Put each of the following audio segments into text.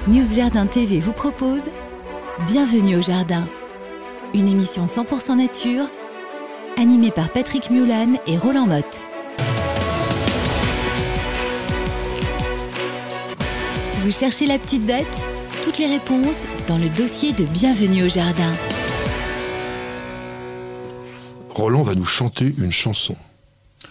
News Jardin TV vous propose Bienvenue au Jardin, une émission 100% nature, animée par Patrick Mulan et Roland Motte. Vous cherchez la petite bête? Toutes les réponses dans le dossier de Bienvenue au Jardin. Roland va nous chanter une chanson.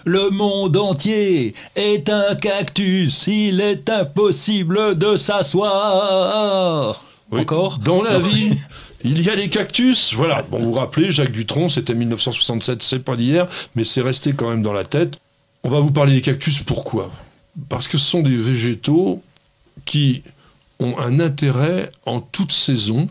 Le monde entier est un cactus, il est impossible de s'asseoir. Oui. Encore dans la vie, il y a des cactus. Voilà, bon, vous vous rappelez, Jacques Dutronc, c'était 1967, c'est pas d'hier, mais c'est resté quand même dans la tête. On va vous parler des cactus, pourquoi? Parce que ce sont des végétaux qui ont un intérêt en toute saison.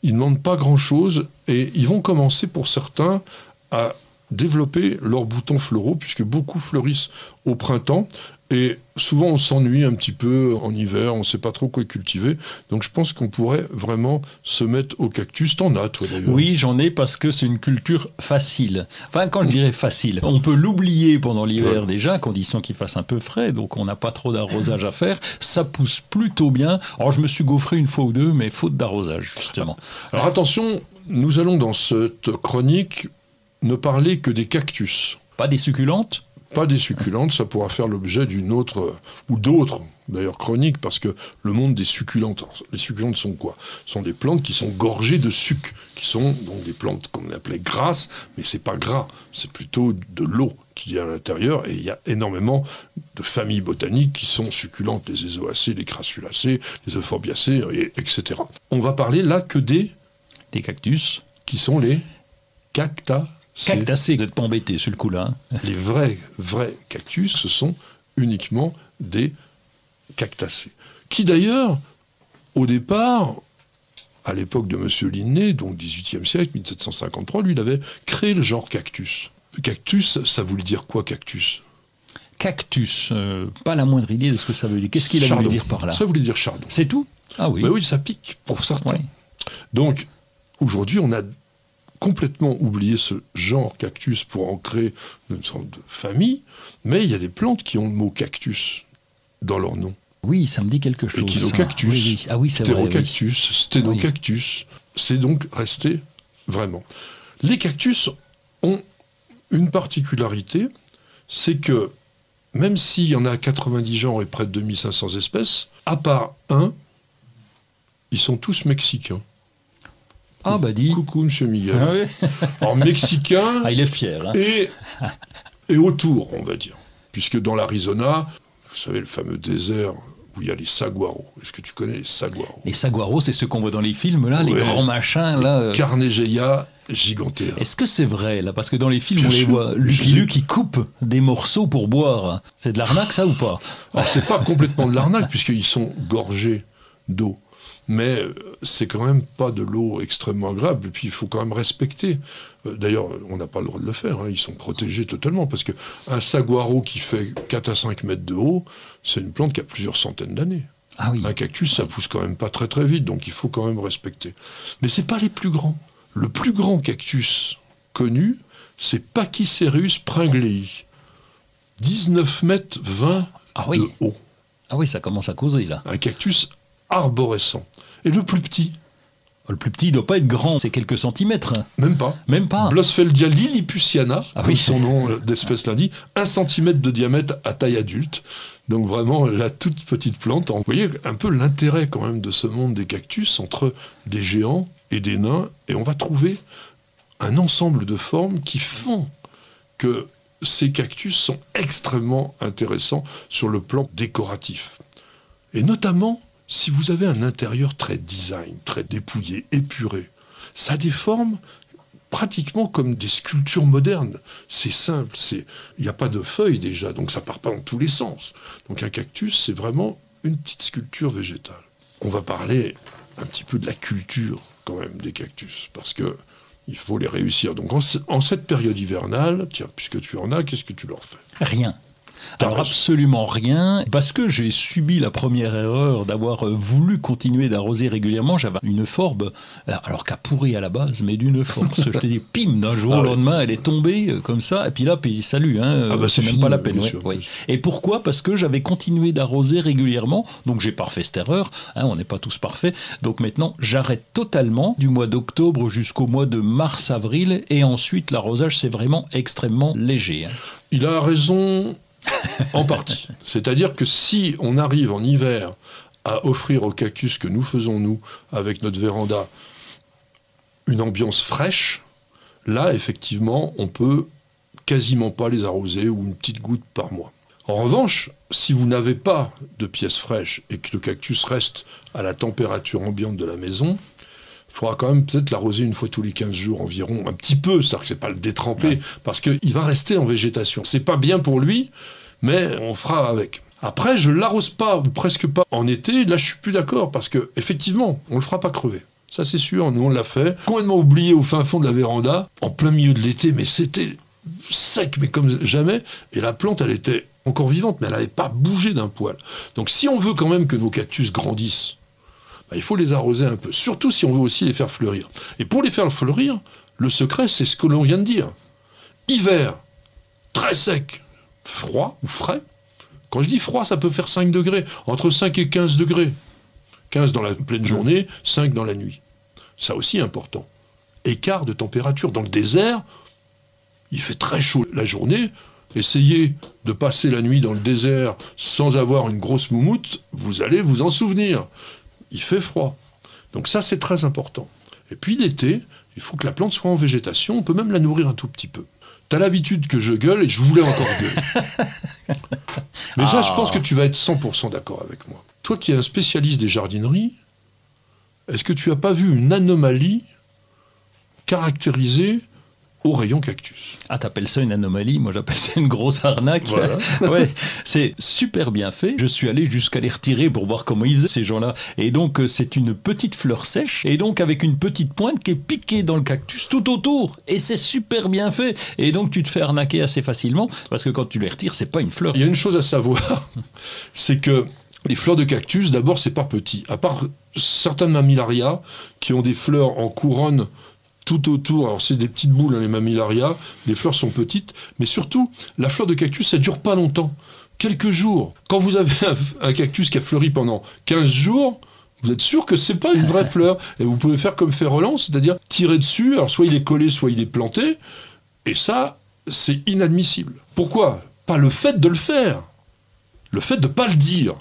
Ils ne demandent pas grand-chose et ils vont commencer pour certains à développer leurs boutons floraux, puisque beaucoup fleurissent au printemps. Et souvent, on s'ennuie un petit peu en hiver, on ne sait pas trop quoi cultiver. Donc je pense qu'on pourrait vraiment se mettre au cactus. T'en as, toi, d'ailleurs? Oui, j'en ai parce que c'est une culture facile. Enfin, quand je dirais facile, on peut l'oublier pendant l'hiver déjà, à condition qu'il fasse un peu frais, donc on n'a pas trop d'arrosage à faire. Ça pousse plutôt bien. Alors, je me suis gaufré une fois ou deux, mais faute d'arrosage, justement. Alors attention, nous allons dans cette chronique ne parler que des cactus. Pas des succulentes? Pas des succulentes, ça pourra faire l'objet d'une autre, ou d'autres, d'ailleurs, chroniques, parce que le monde des succulentes, alors, les succulentes sont quoi? Ce sont des plantes qui sont gorgées de sucre, qui sont donc des plantes qu'on appelait grasses, mais c'est pas gras, c'est plutôt de l'eau qui est à l'intérieur, et il y a énormément de familles botaniques qui sont succulentes, les ézoacées, les crassulacées, les euphorbiacées, etc. On va parler là que des cactus, qui sont les cactacées. Cactacées, vous n'êtes pas embêtés sur le coup-là. Hein. Les vrais cactus, ce sont uniquement des cactacées. Qui d'ailleurs, au départ, à l'époque de M. Linné, donc 18e siècle, 1753, lui, il avait créé le genre cactus. Cactus, ça voulait dire quoi, cactus? Cactus, pas la moindre idée de ce que ça veut dire. Qu'est-ce qu'il a voulu dire par là? Ça voulait dire chardon. C'est tout? Ah oui. Mais oui, ça pique pour certains. Ouais. Donc, aujourd'hui, on a complètement oublié ce genre cactus pour en créer une sorte de famille, mais il y a des plantes qui ont le mot cactus dans leur nom. Oui, ça me dit quelque chose. Échinocactus, oui. Ah oui, c'est vrai. Ptérocactus, oui. sténocactus. C'est donc resté vraiment. Les cactus ont une particularité, c'est que même s'il y en a 90 genres et près de 2500 espèces, à part un, ils sont tous mexicains. Ah bah dis. Coucou, monsieur Miguel. Ah oui. Alors, mexicain. Ah, il est fier. Hein. Et autour, on va dire. Puisque dans l'Arizona, vous savez, le fameux désert où il y a les saguaros. Est-ce que tu connais les saguaros? Les saguaros, c'est ceux qu'on voit dans les films, là, les grands machins, là. Carnegeia gigantea. Est-ce que c'est vrai, là? Parce que dans les films, on les voit, Lucky Luke qui coupe des morceaux pour boire. C'est de l'arnaque, ça, ou pas? Alors, c'est pas complètement de l'arnaque, puisqu'ils sont gorgés d'eau. Mais c'est quand même pas de l'eau extrêmement agréable. Et puis, il faut quand même respecter. D'ailleurs, on n'a pas le droit de le faire. Hein. Ils sont protégés totalement. Parce qu'un saguaro qui fait 4 à 5 mètres de haut, c'est une plante qui a plusieurs centaines d'années. Ah oui. Un cactus, ça pousse quand même pas très très vite. Donc, il faut quand même respecter. Mais c'est pas les plus grands. Le plus grand cactus connu, c'est Pachycereus pringlei. 19 mètres 20 de haut. Ah oui, ça commence à causer, là. Un cactus arborescent. Et le plus petit? Le plus petit, il ne doit pas être grand, c'est quelques centimètres. Même pas. Même pas. Blossfeldia lilliputiana, oui. son nom d'espèce l'indique, 1 cm de diamètre à taille adulte. Donc vraiment la toute petite plante. Vous voyez un peu l'intérêt quand même de ce monde des cactus entre des géants et des nains. Et on va trouver un ensemble de formes qui font que ces cactus sont extrêmement intéressants sur le plan décoratif. Et notamment, si vous avez un intérieur très design, très dépouillé, épuré, ça a des formes pratiquement comme des sculptures modernes. C'est simple, il n'y a pas de feuilles déjà, donc ça part pas dans tous les sens. Donc un cactus, c'est vraiment une petite sculpture végétale. On va parler un petit peu de la culture quand même des cactus, parce que il faut les réussir. Donc en cette période hivernale, tiens, puisque tu en as, qu'est-ce que tu leur fais? Rien. Alors absolument rien, parce que j'ai subi la première erreur d'avoir voulu continuer d'arroser régulièrement. J'avais une forbe, alors qu'à pourri à la base, mais d'une force. Je te dis, pim, d'un jour au lendemain, elle est tombée comme ça, et puis là, puis salut, c'est même pas la peine. Et pourquoi? Parce que j'avais continué d'arroser régulièrement, donc j'ai pas fait cette erreur, on n'est pas tous parfaits, donc maintenant j'arrête totalement du mois d'octobre jusqu'au mois de mars-avril, et ensuite l'arrosage c'est vraiment extrêmement léger. Il a raison en partie. C'est-à-dire que si on arrive en hiver à offrir aux cactus que nous faisons, nous, avec notre véranda, une ambiance fraîche, là, effectivement, on peut quasiment pas les arroser ou une petite goutte par mois. En revanche, si vous n'avez pas de pièces fraîches et que le cactus reste à la température ambiante de la maison, il faudra quand même peut-être l'arroser une fois tous les 15 jours environ, un petit peu, c'est-à-dire que c'est pas le détremper, parce qu'il va rester en végétation. C'est pas bien pour lui, mais on fera avec. Après, je l'arrose pas, ou presque pas, en été, là je suis plus d'accord, parce que effectivement, on le fera pas crever. Ça c'est sûr, nous on l'a fait, complètement oublié au fin fond de la véranda, en plein milieu de l'été, mais c'était sec, mais comme jamais, et la plante elle était encore vivante, mais elle n'avait pas bougé d'un poil. Donc si on veut quand même que nos cactus grandissent, il faut les arroser un peu, surtout si on veut aussi les faire fleurir. Et pour les faire fleurir, le secret, c'est ce que l'on vient de dire. Hiver, très sec, froid ou frais. Quand je dis froid, ça peut faire 5 degrés, entre 5 et 15 degrés. 15 dans la pleine journée, 5 dans la nuit. Ça aussi important. Écart de température. Dans le désert, il fait très chaud la journée. Essayez de passer la nuit dans le désert sans avoir une grosse moumoute, vous allez vous en souvenir. Il fait froid. Donc ça, c'est très important. Et puis l'été, il faut que la plante soit en végétation. On peut même la nourrir un tout petit peu. T'as l'habitude que je gueule et je voulais encore gueuler. Mais ça, je pense que tu vas être 100% d'accord avec moi. Toi qui es un spécialiste des jardineries, est-ce que tu n'as pas vu une anomalie caractérisée au rayon cactus? Ah, t'appelles ça une anomalie? Moi, j'appelle ça une grosse arnaque. Voilà. Ouais, c'est super bien fait. Je suis allé jusqu'à les retirer pour voir comment ils faisaient, ces gens-là. Et donc, c'est une petite fleur sèche, et donc avec une petite pointe qui est piquée dans le cactus tout autour. Et c'est super bien fait. Et donc, tu te fais arnaquer assez facilement, parce que quand tu les retires, c'est pas une fleur. Il y a une chose à savoir, c'est que les fleurs de cactus, d'abord, c'est pas petit. À part certaines mammillarias qui ont des fleurs en couronne tout autour, alors c'est des petites boules, les mammillarias, les fleurs sont petites, mais surtout, la fleur de cactus, ça dure pas longtemps, quelques jours. Quand vous avez un cactus qui a fleuri pendant 15 jours, vous êtes sûr que c'est pas une vraie fleur, et vous pouvez faire comme Férolan, c'est-à-dire tirer dessus, alors soit il est collé, soit il est planté, et ça, c'est inadmissible. Pourquoi? Pas le fait de le faire, le fait de pas le dire.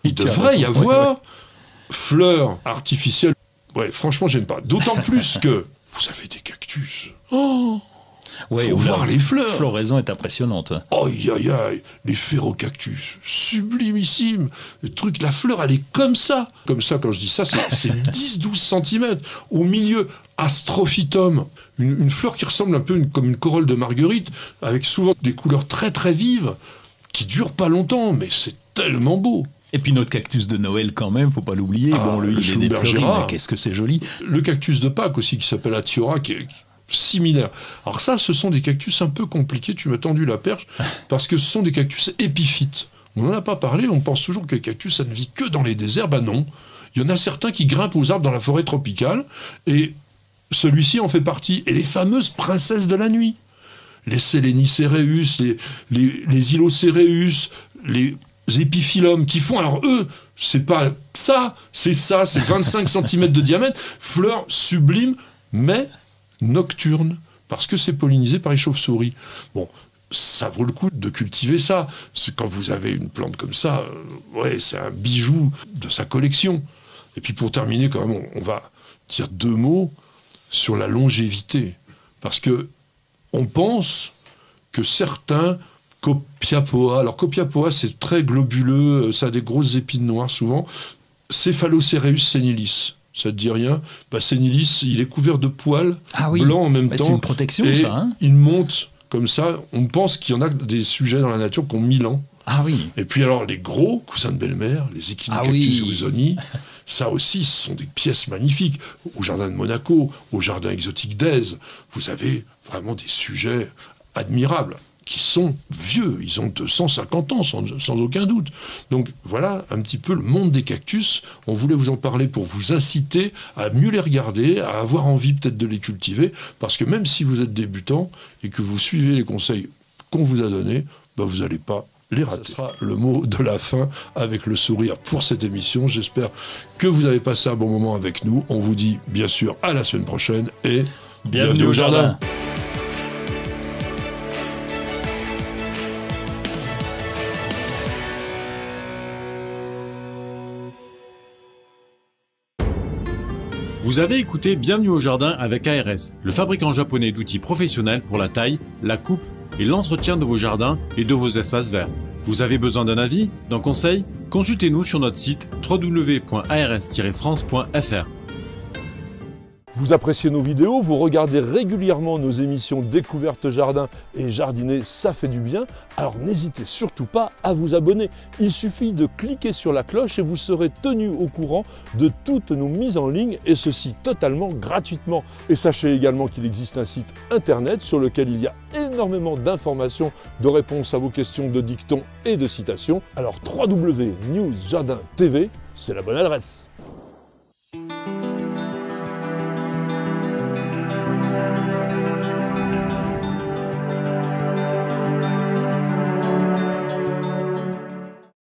Il devrait y avoir fleurs artificielles. Ouais, franchement, j'aime pas. D'autant plus que vous avez des cactus. Oh, faut voir les fleurs. La floraison est impressionnante. Aïe, aïe, aïe. Les phérocactus, sublimissime. Le truc, la fleur, elle est comme ça. Comme ça, quand je dis ça, c'est 10-12 cm. Au milieu, astrophytum. Une fleur qui ressemble un peu comme une corolle de marguerite, avec souvent des couleurs très, très vives, qui durent pas longtemps, mais c'est tellement beau. Et puis notre cactus de Noël quand même, faut pas l'oublier. Bon, lui, il est défleuri, mais qu'est-ce que c'est joli. Le cactus de Pâques aussi, qui s'appelle Atiora, qui est similaire. Alors ça, ce sont des cactus un peu compliqués, tu m'as tendu la perche, parce que ce sont des cactus épiphytes. On n'en a pas parlé, on pense toujours que les cactus, ça ne vit que dans les déserts. Ben non. Il y en a certains qui grimpent aux arbres dans la forêt tropicale, et celui-ci en fait partie. Et les fameuses princesses de la nuit. Les Sélénicereus, les Ilocéreus, les épiphyllum qui font, alors eux, c'est pas ça, c'est 25 cm de diamètre, fleurs sublimes, mais nocturnes, parce que c'est pollinisé par les chauves-souris. Bon, ça vaut le coup de cultiver ça. C'est quand vous avez une plante comme ça, ouais, c'est un bijou de sa collection. Et puis pour terminer, quand même, on va dire 2 mots sur la longévité, parce que on pense que certains Copiapoa. Alors Copiapoa, c'est très globuleux, ça a des grosses épines noires souvent. Cephalocereus senilis, ça te dit rien? Senilis, il est couvert de poils blancs en même temps. C'est une protection, et ça. Hein, il monte comme ça. On pense qu'il y en a des sujets dans la nature qui ont 1000 ans. Ah oui. Et puis alors les gros coussins de belle-mère, les Echinocactus grisoni, ça aussi, ce sont des pièces magnifiques. Au jardin de Monaco, au jardin exotique d'Èze, vous avez vraiment des sujets admirables, qui sont vieux, ils ont 150 ans sans aucun doute. Donc voilà un petit peu le monde des cactus. On voulait vous en parler pour vous inciter à mieux les regarder, à avoir envie peut-être de les cultiver, parce que même si vous êtes débutant et que vous suivez les conseils qu'on vous a donnés, ben vous n'allez pas les rater. Ce sera le mot de la fin avec le sourire pour cette émission. J'espère que vous avez passé un bon moment avec nous. On vous dit bien sûr à la semaine prochaine et bienvenue au jardin. Vous avez écouté Bienvenue au jardin avec ARS, le fabricant japonais d'outils professionnels pour la taille, la coupe et l'entretien de vos jardins et de vos espaces verts. Vous avez besoin d'un avis, d'un conseil? Consultez-nous sur notre site www.ars-france.fr. Vous appréciez nos vidéos, vous regardez régulièrement nos émissions Découverte Jardin et Jardiner, ça fait du bien. Alors n'hésitez surtout pas à vous abonner. Il suffit de cliquer sur la cloche et vous serez tenu au courant de toutes nos mises en ligne, et ceci totalement gratuitement. Et sachez également qu'il existe un site internet sur lequel il y a énormément d'informations, de réponses à vos questions, de dictons et de citations. Alors www.newsjardin.tv, c'est la bonne adresse.